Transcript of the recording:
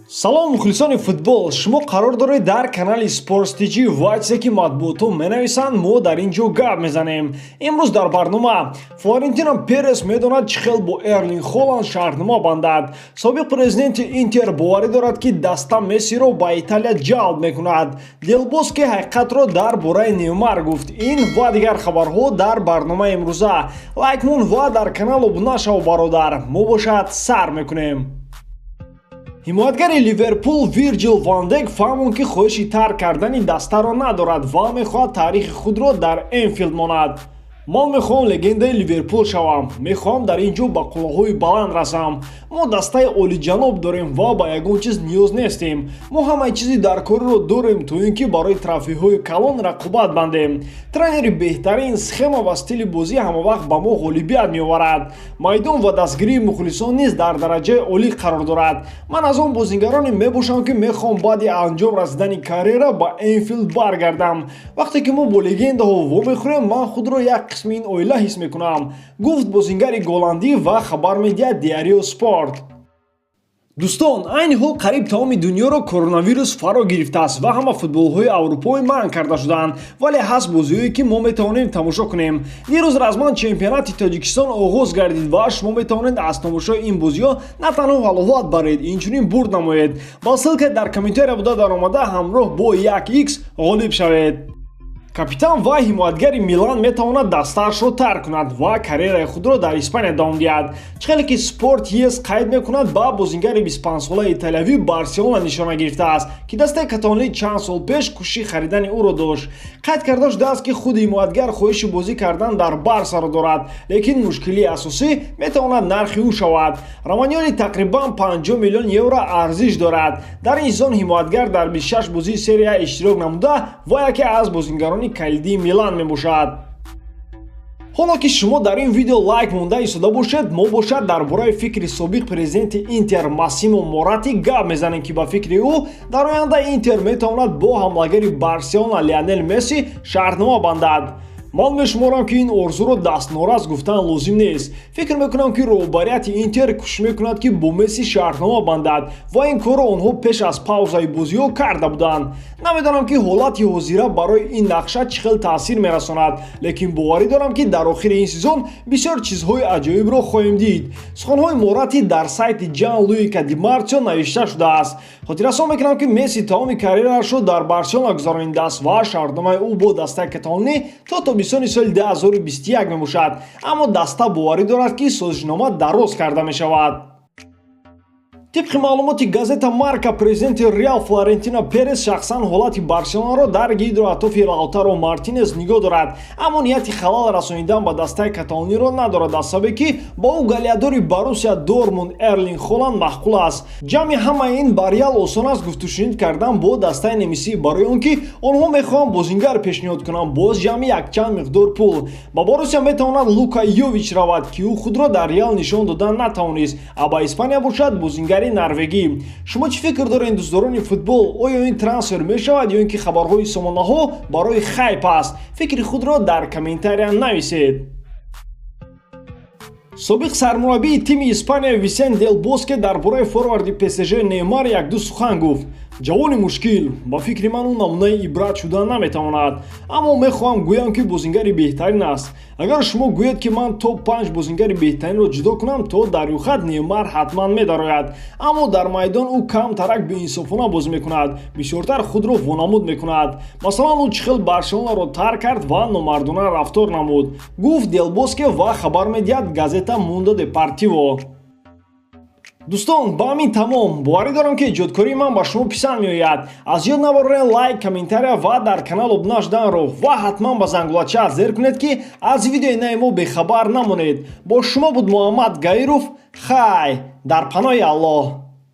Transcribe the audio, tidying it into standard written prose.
салом мухлисони футбол, шумо қарор доред дар канали Sports.tg вайсе ки матбуотҳо менависанд, мо дар ин ҷо гап мезанем. имрӯз дар барнома Флорентино Перес медонад чӣ хел бо Эрлинг Холланд шаҳрнома бандад. Собиқ президенти Интер боварӣ дорад ки даста Мессиро ба Италия ҷалб мекунад. Дел Боске ҳақиқатро дар бораи Неймар гуфт. Ин ва дигар хабарҳо дар барномаи имрӯза. Лайк мун ва дар канал обуна шав бародар. Мо бошад сар мекунем. ҳимоятгари Ливерпул Вирҷил ван Дайк фаҳмонд ки хоҳиши тарк кардани дастаро надорад ва мехоҳад таърихи худро дар Энфилд монад. ман мехоҳам легендаи Ливерпул шавам. Мехоҳам дар ин ҷо ба қуллаҳои баланд расам. мо дастаи олиҷаноб дорем ва ба ягон чиз ниёз нестем. мо ҳамаи чизи даркориро дорем то ин ки барои трофеҳои калон рақобат бандем. тренери беҳтарин, схема ва стили бозӣ ҳамавақт ба мо ғолибият меоварад. майдон ва дастгирии мухлисон низ дар дараҷаи олӣ қарор дорад. ман аз он бозигароне мебошам ки мехоҳам баъди анҷом расидани карьера ба Энфилд баргардам. вақте ки мо бо легендаҳо вомехӯрем, ман худро як қисми ин оила ҳис мекунам, гуфт бозингари голландӣ ва хабар медиҳад Diario Sport. дӯстон, айни ҳол қариб тамоми дунёро коронавирус фаро гирифтааст ва ҳама футболҳои аврупоӣ манъ карда шуданд, вале ҳаст бозиҳое ки мо метавонем тамошо кунем. дирӯз разман чемпионати Тоҷикистон оғоз гардид ва шумо метавонед аз тамошои ин бозиҳо на танҳо ҳаловат баред, инчунин бурд намоед. ба ссилка дар комментария буда даромада ҳамроҳ бо 1x ғолиб шавед. капитан ва ҳимоятгари Милан метавонад дастаашро тарк кунад ва карьераи худро дар Испания давом диҳад. чӣ хеле ки Sport US қайд мекунад, ба бозингари 25-солаи италиявӣ Барселона нишона гирифтааст, ки дастаи каталонӣ чанд сол пеш кӯшиши харидани ӯро дошт. қайд карда шудааст, ки худи ҳимоятгар хоҳиши бозӣ кардан дар Барсаро дорад, лекин мушкилии асосӣ метавонад нархи ӯ шавад. романьоли тақрибан 50 миллион евро арзиш дорад. дар ин сезон ҳимоятгар дар 26 бозии серия иштирок намуда ва яке аз бозингарони калидии Милан мебошад. ҳоло ки шумо дар ин видео лайк монда истода бошед, мо бошад дар бораи фикри собиқ президенти Интер Массимо Моратти гап мезанем, ки ба фикри ӯ дар оянда Интер метавонад бо ҳамлагари Барселона Лионел Месси шаҳрнома бандад. ман мешуморам ки ин орзуро дастнорас гуфтан лозим нест. фикр мекунам ки роҳбарияти Интер кӯшиш мекунад ки бо Месси шаҳрнома бандад ва ин корро онҳо пеш аз паузаи бозиҳо карда буданд. намедонам ки ҳолати ҳозира барои ин нақша чӣ хел таъсир мерасонад, лекин боварӣ дорам ки дар охири ин сезон бисёр чизҳои аҷоибро хоҳем дид. суханҳои Моратти дар сайти Ҷан-Луика Ди Мартио навишта шудааст. хотиррасон мекунам ки Месси тамоми карьераашро дар Барселона гузаронидааст ва шаҳрномаи ӯ бо дастаи каталонӣ то тобистони соли 2021 мебошад, аммо даста боварӣ дорад ки созишнома дароз карда мешавад. тибқи маълумоти газета Марка, президенти Реал Флорентино Перес шахсан ҳолати Барселонаро дар гидроатофи Лаутаро Мартинес нигоҳ дорад, аммо нияти халал расонидан ба дастаи каталониро надорад, аз сабабе ки ба ӯ галиадори Боруссия Дормунд Эрлинг Холланд маҳқул аст. ҷамъи ҳамаи ин ба Реал осон аст гуфтушунид кардан бо дастаи немисӣ, барои он ки онҳо мехоҳанд бозингар пешниҳод кунанд боз ҷамъи якчанд миқдор пул. ба Боруссия метавонад Лука Йович равад, ки ӯ худро дар Реал нишон додан натавонист, а ба Испания бошад бозингар норвегӣ. шумо чӣ фикр доред дӯстдорони футбол? оё ин трансфер мешавад ё ин ки хабарҳои сомонаҳо барои хайп аст? фикри худро дар комментария нависед. собиқ сармураббии тими Испания Висен Дел Боске дар бораи форварди ПСЖ Неймар як-ду сухан гуфт. ҷавони мушкил, ба фикри ман ӯ намунаи ибрат шудан наметавонад, аммо мехоҳам гӯям ки бозингари беҳтарин аст. агар шумо гӯед ки ман топ 5 бозингари беҳтаринро ҷудо кунам, то дар рӯйхат Неймар ҳатман медарояд, аммо дар майдон ӯ камтарак беинсофона бозӣ мекунад, бисёртар худро вонамуд мекунад. масалан ӯ чӣ хел Барселонаро тарк кард ва номардона рафтор намуд, гуфт Дел Боске ва хабар медиҳад газета Mundo Deportivo. дӯстон, ба ҳамин тамом. боварӣ дорам ки эҷодкории ман ба шумо писанд меояд. аз ёд набарорен лайк, комментария ва дар канал обуна шуданро ва ҳатман ба зангулача зер кунед, ки аз видеои нави мо бехабар намонед. бо шумо буд Муҳаммад Гаиров. хай дар паноҳи Аллоҳ.